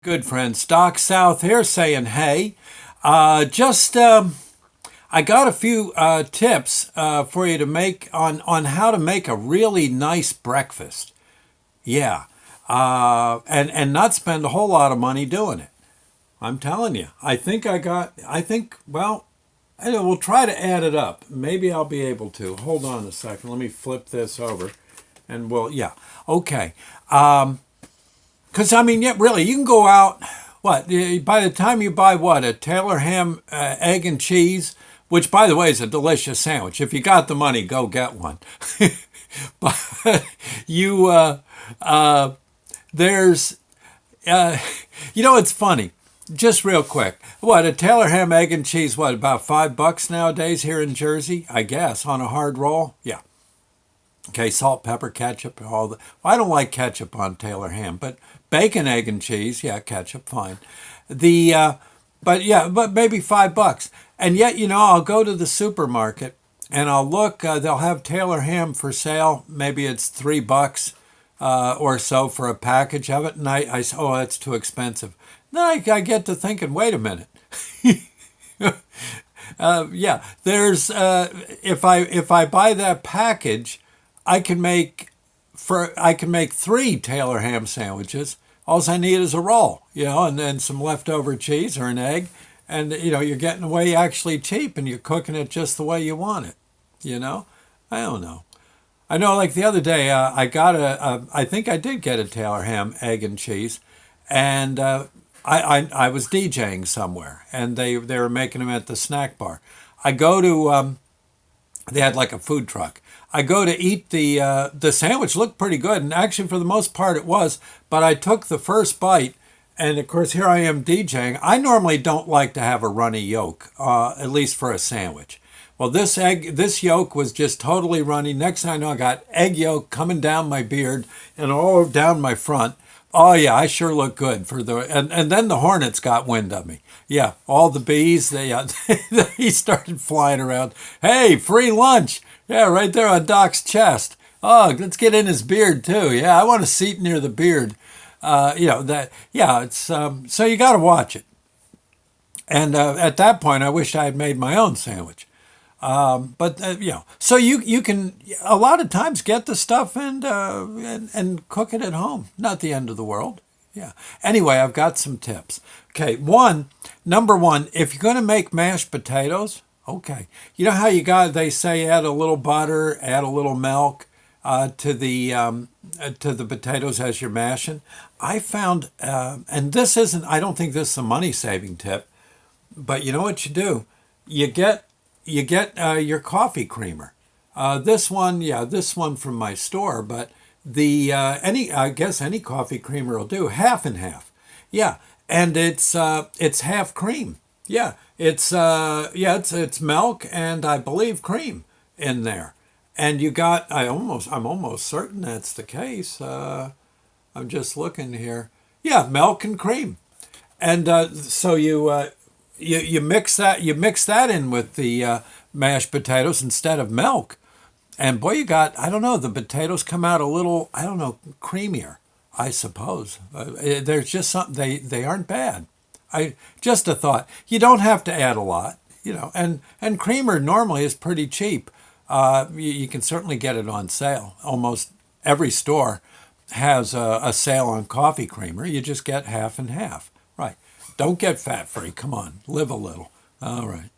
Good friends, Doc South here saying, hey, just I got a few tips for you to make on how to make a really nice breakfast. Yeah, and not spend a whole lot of money doing it. I'm telling you, well, I know, we'll try to add it up. Maybe I'll be able to. Hold on a second. Let me flip this over, and yeah, okay. Because I mean, yeah, really, you can go out. What by the time you buy what a Taylor ham, egg and cheese, which by the way is a delicious sandwich. If you got the money, go get one. But you there's uh, it's funny. Just real quick, what a Taylor ham, egg and cheese? What about $5 nowadays here in Jersey? I guess on a hard roll. Yeah. Okay, salt, pepper, ketchup, all the. Well, I don't like ketchup on Taylor ham, but bacon, egg, and cheese, yeah, ketchup, fine. The but yeah, but maybe $5, and yet I'll go to the supermarket and I'll look. They'll have Taylor ham for sale. Maybe it's $3 or so for a package of it, and I say, oh, that's too expensive. Then I get to thinking, wait a minute. Yeah, there's if I buy that package, I can make I can make three Taylor ham sandwiches. All I need is a roll, and then some leftover cheese or an egg, and you're getting away actually cheap, and you're cooking it just the way you want it. I don't know. I know, like the other day, I got I think I did get a Taylor ham, egg and cheese, and I was DJing somewhere, and they were making them at the snack bar. I go to they had like a food truck. I go to eat the sandwich. Looked pretty good, and actually for the most part it was. But I took the first bite, and of course here I am DJing. I normally don't like to have a runny yolk, at least for a sandwich. Well, this yolk was just totally runny. Next thing I know, I got egg yolk coming down my beard and all down my front. Oh yeah, I sure look good for and then the hornets got wind of me. Yeah, all the bees they started flying around. Hey, free lunch. Yeah, right there on Doc's chest. Oh, let's get in his beard too. Yeah, I want a seat near the beard. That. Yeah, it's so you got to watch it. And at that point, I wished I had made my own sandwich. But so you can a lot of times get the stuff and cook it at home. Not the end of the world. Yeah. Anyway, I've got some tips. Okay, number one, if you're going to make mashed potatoes, okay, you know how they say add a little butter, add a little milk to the potatoes as you're mashing. I found, and this isn't. I don't think this is a money saving tip, but you know what you do? You get your coffee creamer. This one from my store, but the any I guess any coffee creamer will do, half and half. Yeah, and it's half cream. Yeah, it's milk and I believe cream in there. And I'm almost certain that's the case. I'm just looking here. Yeah, milk and cream. And so you mix that in with the mashed potatoes instead of milk, and boy, I don't know, the potatoes come out a little, I don't know, creamier, I suppose. There's just something, they aren't bad. I just a thought. You don't have to add a lot, and creamer normally is pretty cheap. You can certainly get it on sale. Almost every store has a sale on coffee creamer. You just get half and half. Right. Don't get fat free. Come on, live a little. All right.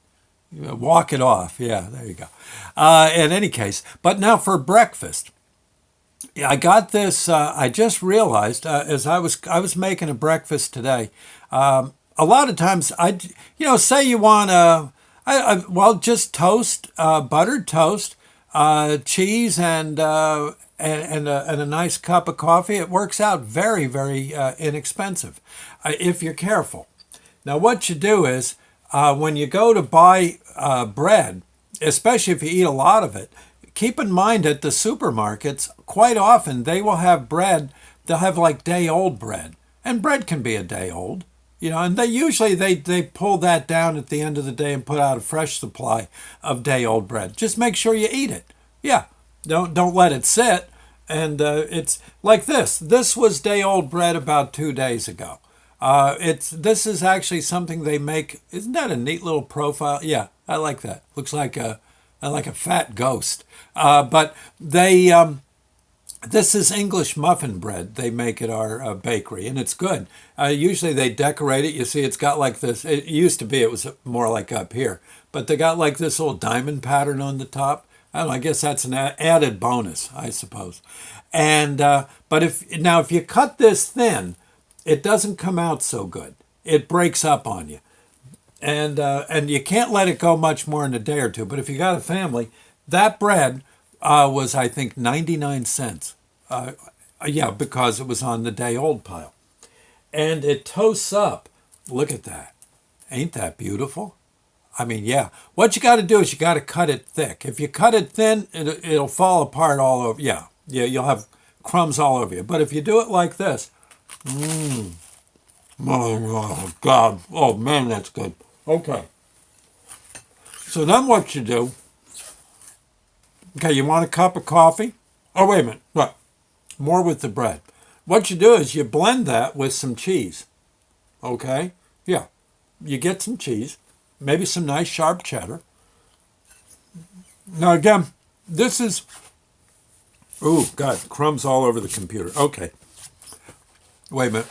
Walk it off. Yeah, there you go. In any case, but now for breakfast. Yeah, I got this. I just realized as I was making a breakfast today. A lot of times say you want just toast, buttered toast, cheese, and a nice cup of coffee. It works out very, very inexpensive if you're careful. Now, what you do is when you go to buy bread, especially if you eat a lot of it, keep in mind at the supermarkets, quite often they will have bread, they'll have like day old bread. And bread can be a day old. And they usually they pull that down at the end of the day and put out a fresh supply of day old bread. Just make sure you eat it. Yeah, don't let it sit. And it's like this. This was day old bread about 2 days ago. This is actually something they make. Isn't that a neat little profile? Yeah, I like that. Looks like a fat ghost. But this is English muffin bread they make at our bakery, and it's good. Usually they decorate it. You see, it's got like this. It used to be, it was more like up here, but they got like this little diamond pattern on the top. I don't know. I guess that's an added bonus, I suppose. And but if you cut this thin, it doesn't come out so good. It breaks up on you, and you can't let it go much more than a day or two. But if you got a family, that bread was, I think, 99 cents. Yeah, because it was on the day old pile. And it toasts up. Look at that. Ain't that beautiful? I mean, yeah. What you got to do is you got to cut it thick. If you cut it thin, it'll fall apart all over. Yeah, you'll have crumbs all over you. But if you do it like this, oh God, oh man, that's good. Okay. So then what you do? Okay, you want a cup of coffee? Oh, wait a minute. What? More with the bread. What you do is you blend that with some cheese. Okay? Yeah. You get some cheese, maybe some nice sharp cheddar. Now, again, this is. Ooh, God, crumbs all over the computer. Okay. Wait a minute.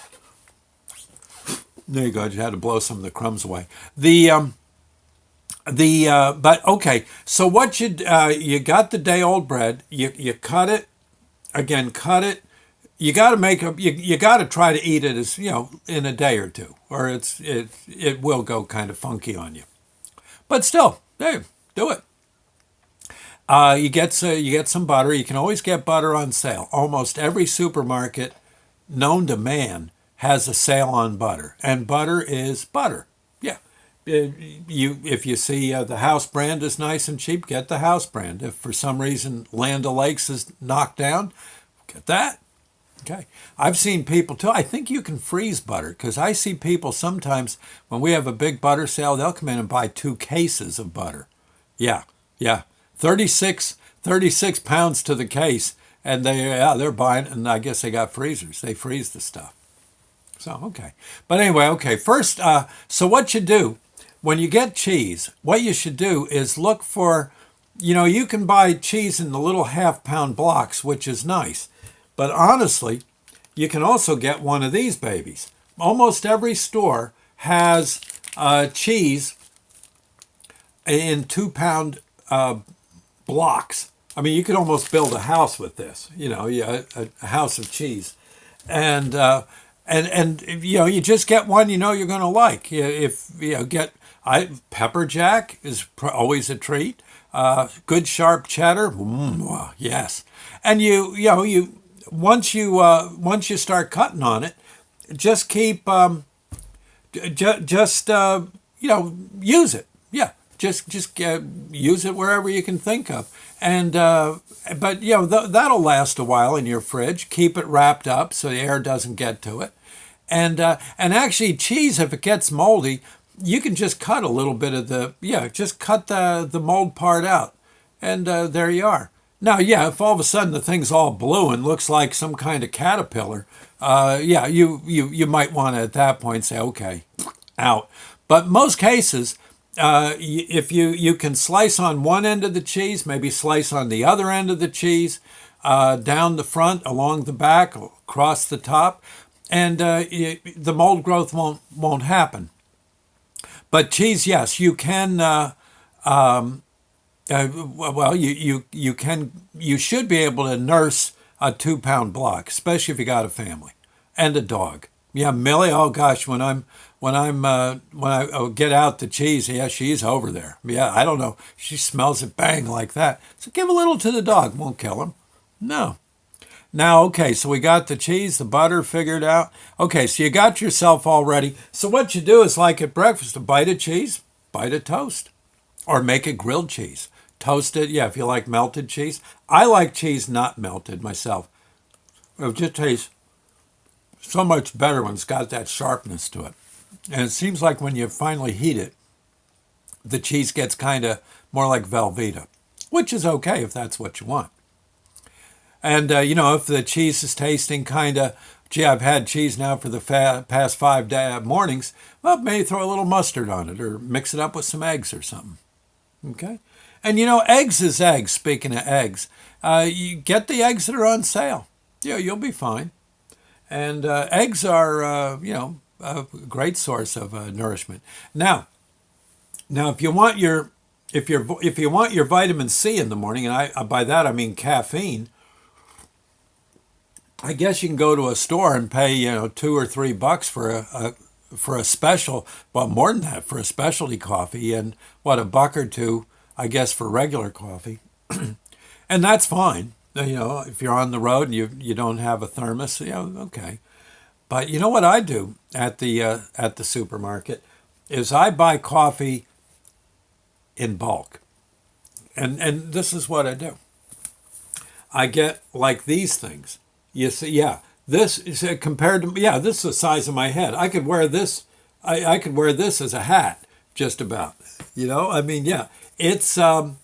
There you go. You had to blow some of the crumbs away. But okay. So what you got the day old bread. You cut it. Again, cut it. You got to you got to try to eat it as in a day or two, or it will go kind of funky on you. But still, hey, do it. You get some butter. You can always get butter on sale. Almost every supermarket known to man has a sale on butter, and butter is butter. Yeah, if you see the house brand is nice and cheap, get the house brand. If for some reason Land O'Lakes is knocked down, get that. Okay. I've seen people too. I think you can freeze butter because I see people sometimes when we have a big butter sale, they'll come in and buy 2 cases of butter. Yeah. 36 pounds to the case. And they're buying, and I guess they got freezers. They freeze the stuff. So, okay. But anyway, okay. First, so what you do when you get cheese, what you should do is look for, you can buy cheese in the little half-pound blocks, which is nice. But honestly, you can also get one of these babies. Almost every store has cheese in 2-pound blocks. I mean, you could almost build a house with this. A house of cheese, and you just get one you're going to like. Pepper jack is always a treat. Good sharp cheddar, yes. And you once you start cutting on it, just keep use it. Yeah, just use it wherever you can think of. And but that'll last a while in your fridge. Keep it wrapped up so the air doesn't get to it. And actually, cheese, if it gets moldy, you can just cut a little bit of just cut the mold part out, and there you are. Now, if all of a sudden the thing's all blue and looks like some kind of caterpillar, you might want to at that point say, okay, out. But most cases, if you can slice on one end of the cheese, maybe slice on the other end of the cheese, down the front, along the back, across the top, and the mold growth won't happen. But cheese, yes, you can. You should be able to nurse a 2-pound block, especially if you got a family and a dog. Yeah, Millie. Oh gosh, when I get out the cheese, she's over there. Yeah, I don't know. She smells it bang like that. So give a little to the dog. Won't kill him. No. Now, okay, so we got the cheese, the butter figured out. Okay, so you got yourself all ready. So what you do is like at breakfast, a bite of cheese, bite of toast, or make it grilled cheese. Toast it, if you like melted cheese. I like cheese not melted myself. It just tastes so much better when it's got that sharpness to it. And it seems like when you finally heat it, the cheese gets kind of more like Velveeta, which is okay if that's what you want. And, if the cheese is tasting kind of gee, I've had cheese now for the past 5 mornings. Well, maybe throw a little mustard on it or mix it up with some eggs or something. Okay. And eggs is eggs. Speaking of eggs, you get the eggs that are on sale. Yeah, you'll be fine. And eggs are, a great source of nourishment. Now, if you want your vitamin C in the morning, and by that I mean caffeine, I guess you can go to a store and pay $2 or $3 for a special, well, more than that, for a specialty coffee, and what, $1 or $2, I guess, for regular coffee. And that's fine. If you're on the road and you don't have a thermos, okay. But you know what I do at the supermarket is I buy coffee in bulk. And this is what I do. I get like these things. You see, yeah, this is compared to, yeah, this is the size of my head. I could wear this. I could wear this as a hat, just about. I mean, yeah, it's and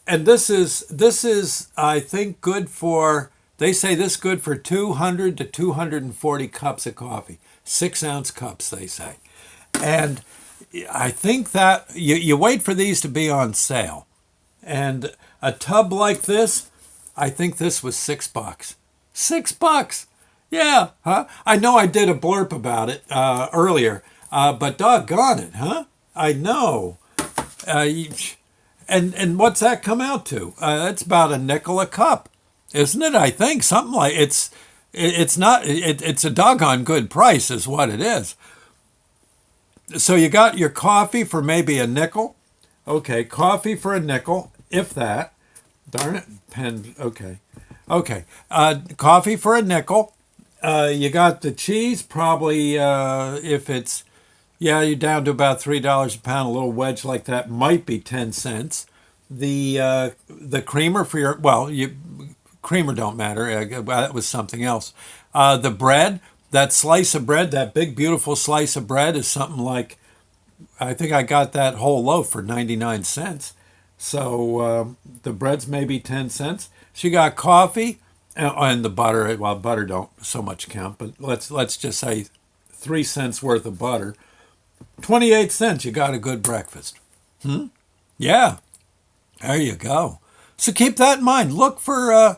this is I think good for. They say this good for 200 to 240 cups of coffee, 6-ounce cups, they say, and I think that you wait for these to be on sale, and a tub like this, I think this was $6. $6. Yeah, huh? I know I did a blurb about it earlier, but doggone it, huh? I know. And what's that come out to? It's about a nickel a cup, isn't it? I think something like it's not. It's a doggone good price, is what it is. So you got your coffee for maybe a nickel. Okay, coffee for a nickel, if that. Darn it, pen. Okay. Coffee for a nickel. You got the cheese, probably if it's, yeah, you're down to about $3 a pound. A little wedge like that might be 10 cents. The creamer for your, creamer don't matter. That was something else. The bread, that slice of bread, that big beautiful slice of bread is something like, I think I got that whole loaf for 99 cents. So the bread's maybe 10 cents. So you got coffee and the butter. Well, butter don't so much count, but let's just say 3 cents worth of butter. 28 cents, you got a good breakfast. Yeah, there you go. So keep that in mind. Look for,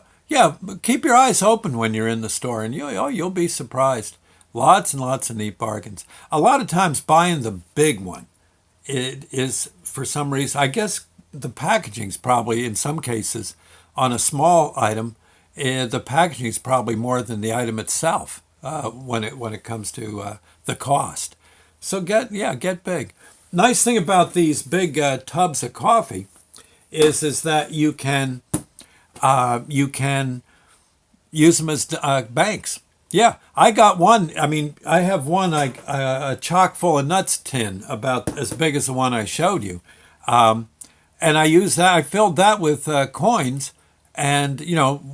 keep your eyes open when you're in the store, and you'll be surprised. Lots and lots of neat bargains. A lot of times buying the big one, it is, for some reason, I guess the packaging's probably, in some cases, on a small item, the packaging is probably more than the item itself when it comes to the cost. So get big. Nice thing about these big tubs of coffee is that you can use them as banks. Yeah, I got one. I mean, I have one, a chock full of nuts tin about as big as the one I showed you. And I used that. I filled that with coins, and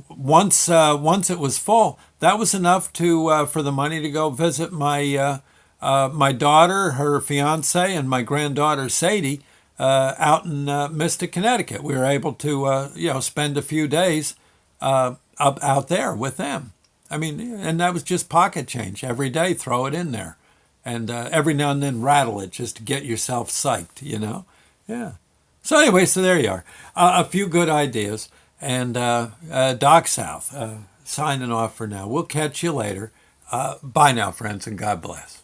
once it was full, that was enough to for the money to go visit my daughter, her fiance, and my granddaughter Sadie out in Mystic, Connecticut. We were able to spend a few days up out there with them. I mean, and that was just pocket change every day. Throw it in there, and every now and then rattle it just to get yourself psyched. Yeah. So anyway, so there you are. A few good ideas. And Doc South signing off for now. We'll catch you later. Bye now, friends, and God bless.